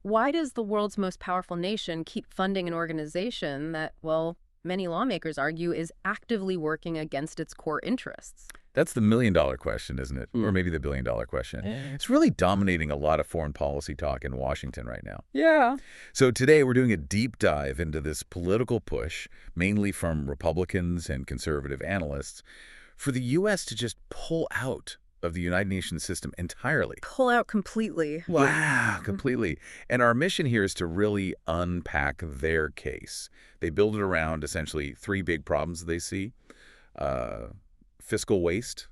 why does the world's most powerful nation keep funding an organization that, well, many lawmakers argue is actively working against its core interests? That's the million-dollar question, isn't it? Or Mm. maybe the billion-dollar question. It's really dominating a lot of foreign policy talk in Washington right now. Yeah. So today we're doing a deep dive into this political push, mainly from Republicans and conservative analysts, for the U.S. to just pull out of the United Nations system entirely. Pull out completely. Wow, completely. And our mission here is to really unpack their case. They build it around essentially three big problems they see. Fiscal waste,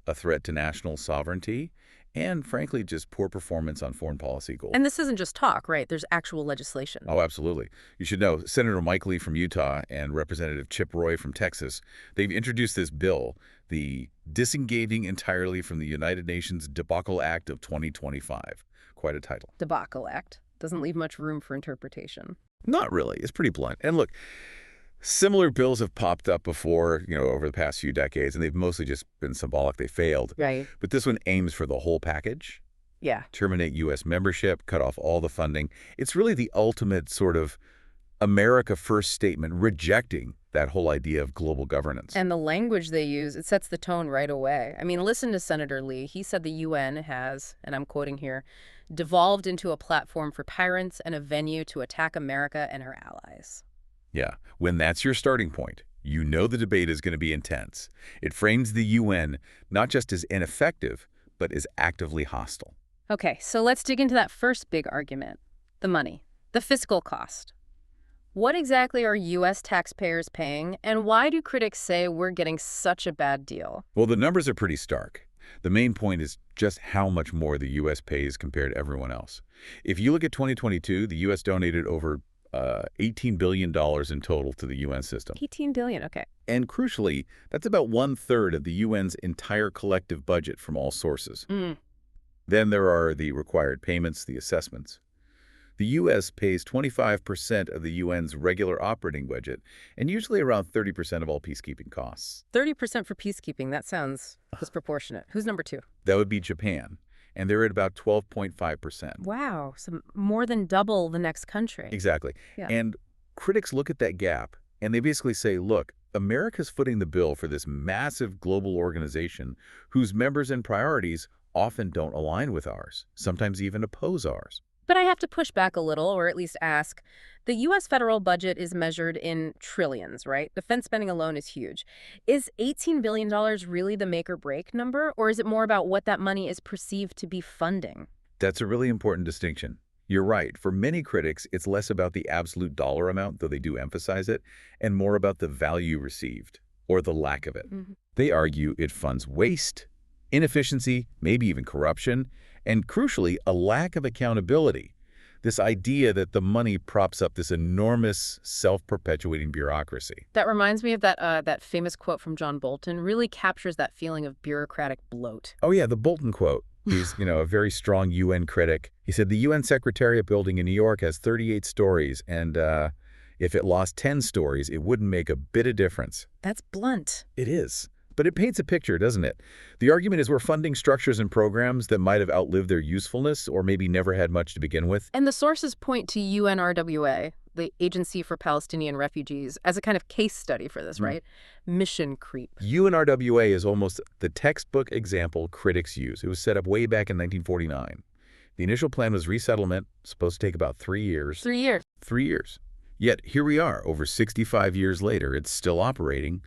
a threat to national sovereignty, and frankly, just poor performance on foreign policy goals. And this isn't just talk, right? There's actual legislation. Oh, absolutely. You should know, Senator Mike Lee from Utah and Representative Chip Roy from Texas, they've introduced this bill, the Disengaging Entirely from the United Nations Debacle Act of 2025. Quite a title. Debacle Act. Doesn't leave much room for interpretation. Not really. It's pretty blunt. And look, similar bills have popped up before, over the past few decades, and they've mostly just been symbolic. They failed. Right. But this one aims for the whole package. Yeah. Terminate U.S. membership, cut off all the funding. It's really the ultimate sort of America First statement, rejecting that whole idea of global governance. And the language they use, it sets the tone right away. I mean, listen to Senator Lee. He said the UN has, and I'm quoting here, devolved into a platform for tyrants and a venue to attack America and her allies. Yeah, when that's your starting point, you know the debate is going to be intense. It frames the UN not just as ineffective, but as actively hostile. Okay, so let's dig into that first big argument, the money, the fiscal cost. What exactly are U.S. taxpayers paying, and why do critics say we're getting such a bad deal? Well, the numbers are pretty stark. The main point is just how much more the U.S. pays compared to everyone else. If you look at 2022, the U.S. donated over $18 billion in total to the UN system. $18 billion, okay. And crucially, that's about 1/3 of the UN's entire collective budget from all sources. Then there are the required payments, the assessments. The U.S. pays 25% of the UN's regular operating budget, and usually around 30% of all peacekeeping costs. 30% for peacekeeping, that sounds disproportionate. Who's number two? That would be Japan, and they're at about 12.5%. Wow, so more than double the next country. Exactly. Yeah. And critics look at that gap, and they basically say, look, America's footing the bill for this massive global organization whose members and priorities often don't align with ours, sometimes even oppose ours. But I have to push back a little, or at least ask. The U.S. federal budget is measured in trillions, right? Defense spending alone is huge. Is $18 billion really the make-or-break number, or is it more about what that money is perceived to be funding? That's a really important distinction. You're right. For many critics, it's less about the absolute dollar amount, though they do emphasize it, and more about the value received, or the lack of it. They argue it funds waste, inefficiency, maybe even corruption, and crucially, a lack of accountability. This idea that the money props up this enormous self-perpetuating bureaucracy. That reminds me of that famous quote from John Bolton. Really captures that feeling of bureaucratic bloat. Oh yeah, the Bolton quote. He's, a very strong UN critic. He said the UN Secretariat building in New York has 38 stories, and if it lost 10 stories, it wouldn't make a bit of difference. That's blunt. It is. But it paints a picture, doesn't it? The argument is we're funding structures and programs that might have outlived their usefulness or maybe never had much to begin with. And the sources point to UNRWA, the Agency for Palestinian Refugees, as a kind of case study for this, right? Mission creep. UNRWA is almost the textbook example critics use. It was set up way back in 1949. The initial plan was resettlement, supposed to take about 3 years. 3 years. 3 years. Yet here we are, over 65 years later, it's still operating.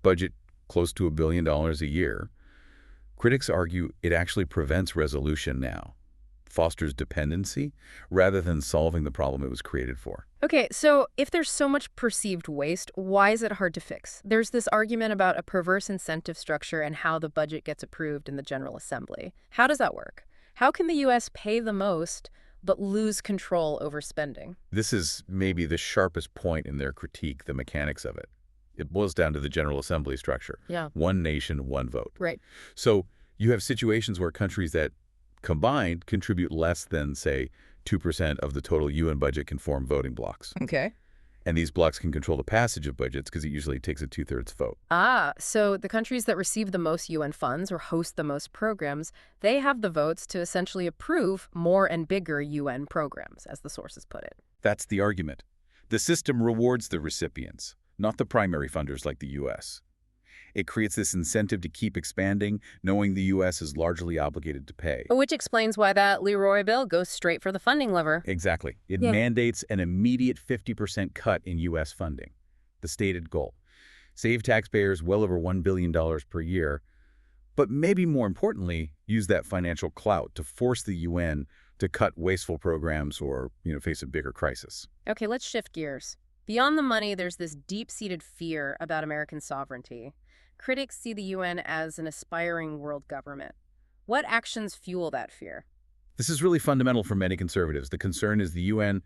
Budget close to $1 billion a year. Critics argue it actually prevents resolution now, fosters dependency, rather than solving the problem it was created for. Okay, so if there's so much perceived waste, why is it hard to fix? There's this argument about a perverse incentive structure and how the budget gets approved in the General Assembly. How does that work? How can the U.S. pay the most but lose control over spending? This is maybe the sharpest point in their critique, the mechanics of it. It boils down to the General Assembly structure. Yeah. One nation, one vote. Right. So you have situations where countries that combined contribute less than, say, 2% of the total UN budget can form voting blocs. Okay. And these blocs can control the passage of budgets because it usually takes a two-thirds vote. Ah, so the countries that receive the most UN funds or host the most programs, they have the votes to essentially approve more and bigger UN programs, as the sources put it. That's the argument. The system rewards the recipients, not the primary funders like the U.S. It creates this incentive to keep expanding, knowing the U.S. is largely obligated to pay. Which explains why that Leroy bill goes straight for the funding lever. Exactly. It mandates an immediate 50% cut in U.S. funding, the stated goal. Save taxpayers well over $1 billion per year, but maybe more importantly, use that financial clout to force the UN to cut wasteful programs or, face a bigger crisis. Okay, let's shift gears. Beyond the money, there's this deep-seated fear about American sovereignty. Critics see the UN as an aspiring world government. What actions fuel that fear? This is really fundamental for many conservatives. The concern is the UN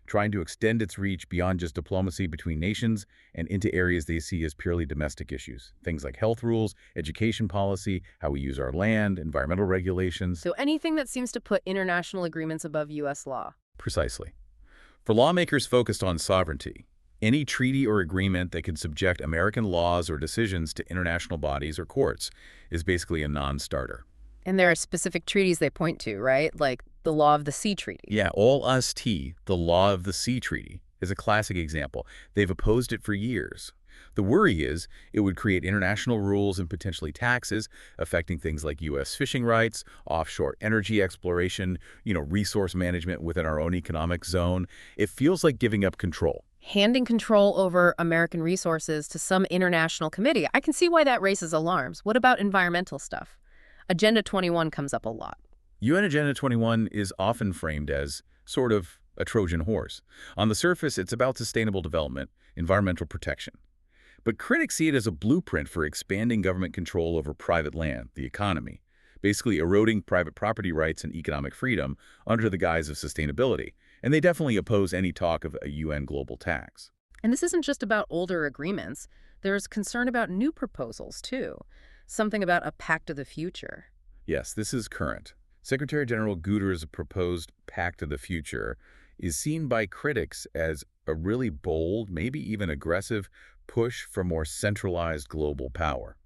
trying to extend its reach beyond just diplomacy between nations and into areas they see as purely domestic issues. Things like health rules, education policy, how we use our land, environmental regulations. So anything that seems to put international agreements above U.S. law. Precisely. For lawmakers focused on sovereignty, any treaty or agreement that could subject American laws or decisions to international bodies or courts is basically a non-starter. And there are specific treaties they point to, right? Like the Law of the Sea Treaty. Yeah, All-Us-T, the Law of the Sea Treaty, is a classic example. They've opposed it for years. The worry is it would create international rules and potentially taxes affecting things like U.S. fishing rights, offshore energy exploration, resource management within our own economic zone. It feels like giving up control. Handing control over American resources to some international committee. I can see why that raises alarms. What about environmental stuff? Agenda 21 comes up a lot. UN Agenda 21 is often framed as sort of a Trojan horse. On the surface, it's about sustainable development, environmental protection. But critics see it as a blueprint for expanding government control over private land, the economy, basically eroding private property rights and economic freedom under the guise of sustainability. And they definitely oppose any talk of a UN global tax. And this isn't just about older agreements. There's concern about new proposals, too. Something about a Pact of the Future. Yes, this is current. Secretary General Guterres' proposed Pact of the Future is seen by critics as a really bold, maybe even aggressive, push for more centralized global power.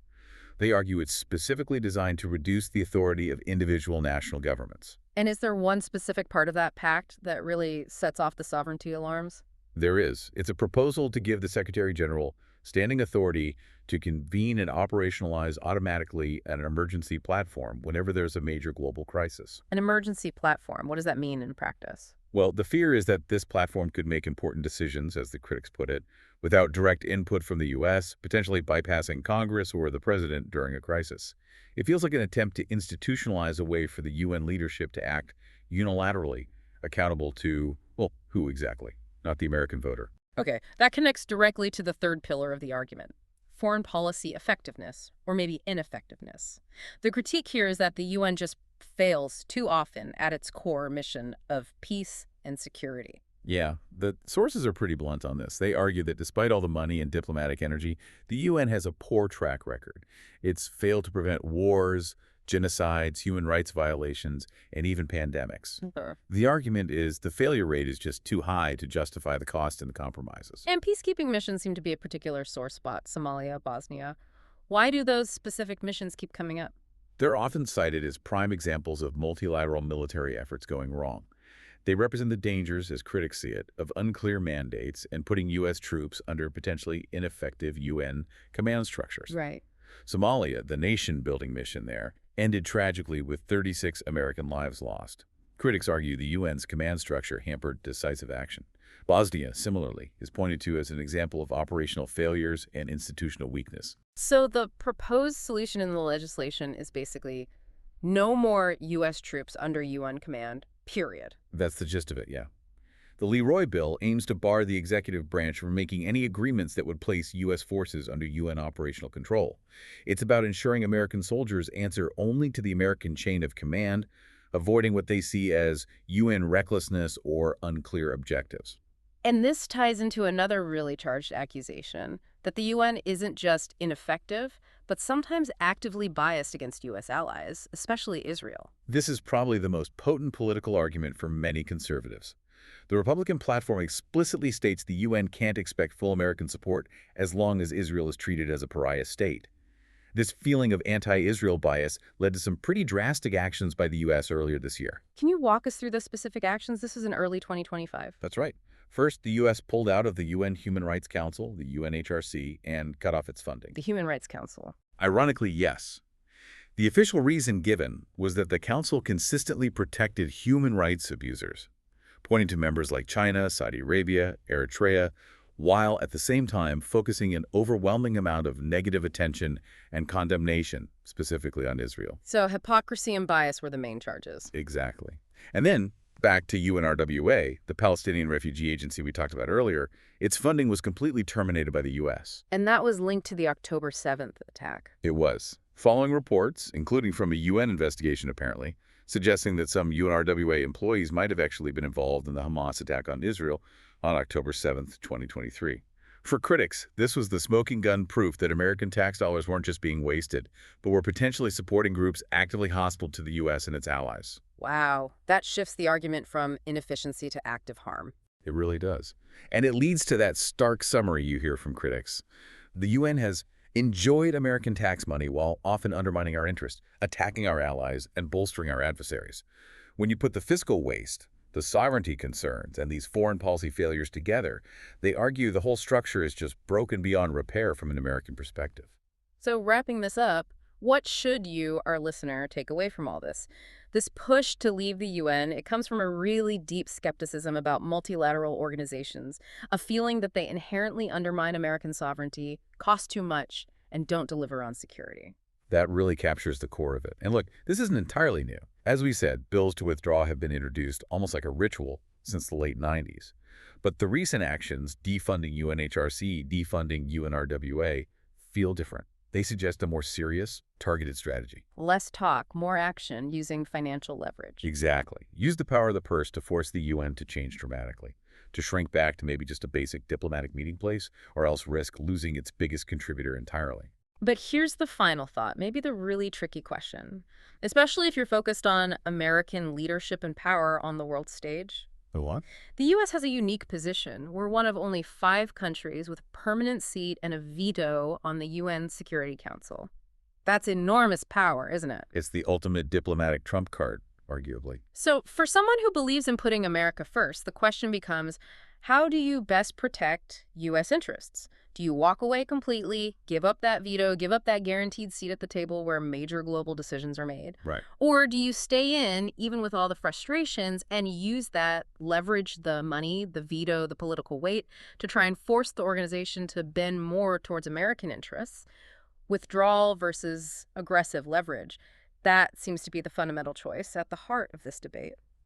They argue it's specifically designed to reduce the authority of individual national governments. And is there one specific part of that pact that really sets off the sovereignty alarms? There is. It's a proposal to give the Secretary General standing authority to convene and operationalize automatically an emergency platform whenever there's a major global crisis. An emergency platform, what does that mean in practice? Well, the fear is that this platform could make important decisions, as the critics put it, without direct input from the U.S., potentially bypassing Congress or the president during a crisis. It feels like an attempt to institutionalize a way for the UN leadership to act unilaterally, accountable to, well, who exactly? Not the American voter. Okay, that connects directly to the third pillar of the argument. Foreign policy effectiveness, or maybe ineffectiveness. The critique here is that the UN just fails too often at its core mission of peace and security. Yeah, the sources are pretty blunt on this. They argue that despite all the money and diplomatic energy, the UN has a poor track record. It's failed to prevent wars, genocides, human rights violations, and even pandemics. Sure. The argument is the failure rate is just too high to justify the cost and the compromises. And peacekeeping missions seem to be a particular sore spot, Somalia, Bosnia. Why do those specific missions keep coming up? They're often cited as prime examples of multilateral military efforts going wrong. They represent the dangers, as critics see it, of unclear mandates and putting U.S. troops under potentially ineffective UN command structures. Right. Somalia, the nation-building mission there, ended tragically with 36 American lives lost. Critics argue the UN's command structure hampered decisive action. Bosnia, similarly, is pointed to as an example of operational failures and institutional weakness. So the proposed solution in the legislation is basically no more U.S. troops under UN command, period. That's the gist of it, yeah. The Leroy bill aims to bar the executive branch from making any agreements that would place U.S. forces under UN operational control. It's about ensuring American soldiers answer only to the American chain of command, avoiding what they see as UN recklessness or unclear objectives. And this ties into another really charged accusation that the UN isn't just ineffective, but sometimes actively biased against U.S. allies, especially Israel. This is probably the most potent political argument for many conservatives. The Republican platform explicitly states the UN can't expect full American support as long as Israel is treated as a pariah state. This feeling of anti-Israel bias led to some pretty drastic actions by the U.S. earlier this year. Can you walk us through the specific actions? This is in early 2025. That's right. First, the U.S. pulled out of the UN Human Rights Council, the UNHRC, and cut off its funding. The Human Rights Council. Ironically, yes. The official reason given was that the council consistently protected human rights abusers, pointing to members like China, Saudi Arabia, Eritrea, while at the same time focusing an overwhelming amount of negative attention and condemnation, specifically on Israel. So hypocrisy and bias were the main charges. Exactly. And then, back to UNRWA, the Palestinian Refugee Agency we talked about earlier, its funding was completely terminated by the U.S. And that was linked to the October 7th attack. It was. Following reports, including from a UN investigation apparently, suggesting that some UNRWA employees might have actually been involved in the Hamas attack on Israel on October 7th, 2023. For critics, this was the smoking gun proof that American tax dollars weren't just being wasted, but were potentially supporting groups actively hostile to the U.S. and its allies. Wow, that shifts the argument from inefficiency to active harm. It really does. And it leads to that stark summary you hear from critics. The UN has enjoyed American tax money while often undermining our interests, attacking our allies, and bolstering our adversaries. When you put the fiscal waste, the sovereignty concerns, and these foreign policy failures together, they argue the whole structure is just broken beyond repair from an American perspective. So wrapping this up, what should you, our listener, take away from all this? This push to leave the UN, it comes from a really deep skepticism about multilateral organizations, a feeling that they inherently undermine American sovereignty, cost too much, and don't deliver on security. That really captures the core of it. And look, this isn't entirely new. As we said, bills to withdraw have been introduced almost like a ritual since the late 90s. But the recent actions, defunding UNHRC, defunding UNRWA, feel different. They suggest a more serious, targeted strategy. Less talk, more action, using financial leverage. Exactly. Use the power of the purse to force the UN to change dramatically, to shrink back to maybe just a basic diplomatic meeting place, or else risk losing its biggest contributor entirely. But here's the final thought, maybe the really tricky question, especially if you're focused on American leadership and power on the world stage. The what? The U.S. has a unique position. We're one of only 5 countries with a permanent seat and a veto on the UN Security Council. That's enormous power, isn't it? It's the ultimate diplomatic trump card, arguably. So for someone who believes in putting America first, the question becomes, how do you best protect U.S. interests? Do you walk away completely, give up that veto, give up that guaranteed seat at the table where major global decisions are made? Right. Or do you stay in, even with all the frustrations, and use that, leverage the money, the veto, the political weight, to try and force the organization to bend more towards American interests? Withdrawal versus aggressive leverage. That seems to be the fundamental choice at the heart of this debate.